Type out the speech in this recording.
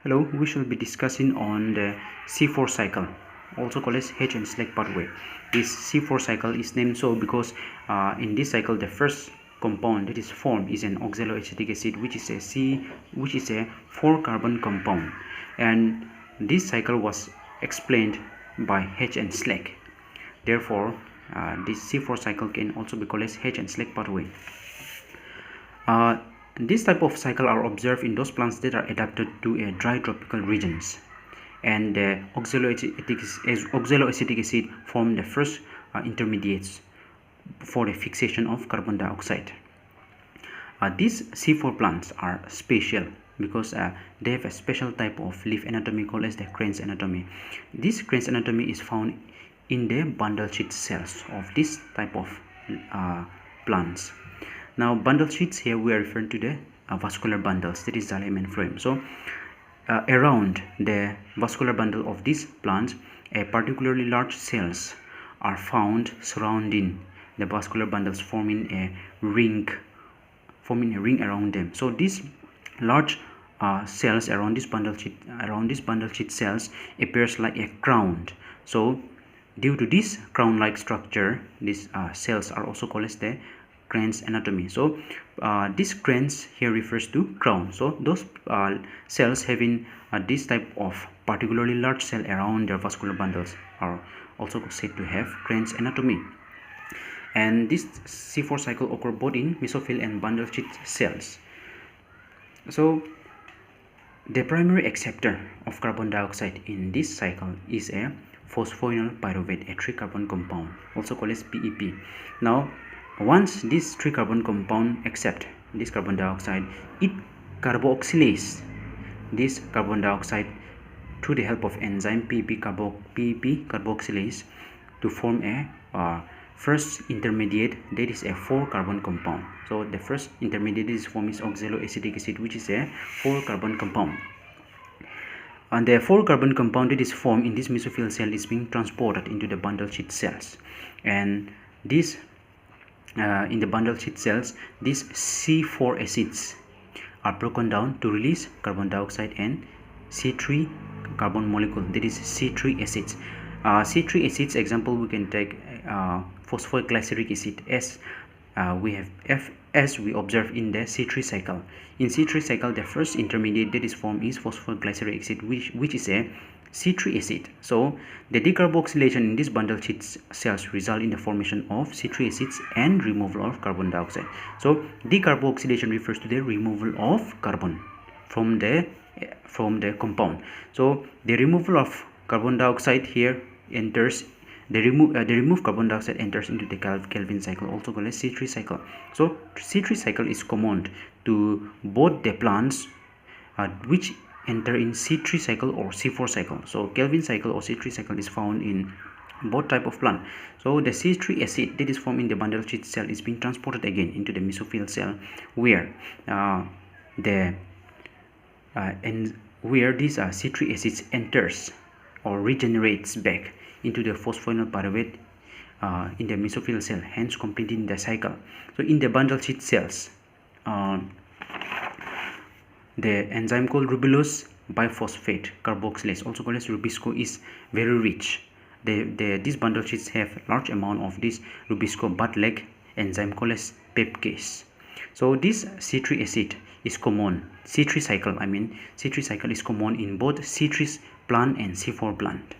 Hello, we shall be discussing on the C4 cycle, also called as Hedge and Slack pathway. This C4 cycle is named so because in this cycle the first compound that is formed is an oxaloacetic acid, which is a 4-carbon compound, and this cycle was explained by Hedge and Slack. Therefore, this C4 cycle can also be called as Hedge and Slack pathway. This type of cycle are observed in those plants that are adapted to a dry tropical regions, and the oxaloacetic acid form the first intermediates for the fixation of carbon dioxide. These C4 plants are special because they have a special type of leaf anatomy called as the Kranz anatomy. This Kranz anatomy is found in the bundle sheath cells of this type of plants. Now, bundle sheets here we are referring to the vascular bundles, that is xylem and phloem. So around the vascular bundle of these plants, a particularly large cells are found surrounding the vascular bundles, forming a ring around them. So these large cells around this bundle sheet cells appears like a crown. So due to this crown-like structure, these cells are also called as the Kranz anatomy. So this Kranz here refers to crown. So those cells having this type of particularly large cell around their vascular bundles are also said to have Kranz anatomy. And this C4 cycle occur both in mesophyll and bundle sheath cells. So the primary acceptor of carbon dioxide in this cycle is a phosphoenol pyruvate, a 3-carbon compound, also called as PEP. Now, once this 3-carbon compound accept this carbon dioxide, it carboxylates this carbon dioxide through the help of enzyme PEP carboxylase to form a first intermediate, that is a 4-carbon compound. So the first intermediate is formed is oxaloacetic acid, which is a 4-carbon compound. And the 4-carbon compound that is formed in this mesophyll cell is being transported into the bundle sheath cells, and this in the bundle sheath cells, these C4 acids are broken down to release carbon dioxide and C3 carbon molecule, that is C3 acids. C3 acids example we can take phosphoglyceric acid, as we have F as we observe in the C3 cycle. In C3 cycle, the first intermediate that is formed is phosphoglyceric acid, which is a C3 acid. So the decarboxylation in these bundle sheath cells result in the formation of C3 acids and removal of carbon dioxide. So decarboxylation refers to the removal of carbon from the compound. So the removal of carbon dioxide here enters the removed carbon dioxide enters into the Calvin cycle, also called as C3 cycle. So C3 cycle is common to both the plants which enter in C3 cycle or C4 cycle. So Calvin cycle or C3 cycle is found in both type of plant. So the C3 acid that is formed in the bundle sheath cell is being transported again into the mesophyll cell, where these C3 acids enters or regenerates back into the phosphoenol pyruvate in the mesophyll cell, hence completing the cycle. So in the bundle sheath cells, the enzyme called ribulose biphosphate carboxylase, also called as Rubisco, is very rich. These bundle sheets have large amount of this Rubisco but lack enzyme called as pepcase. So this C3 acid is common. C3 cycle is common in both C3 plant and C4 plant.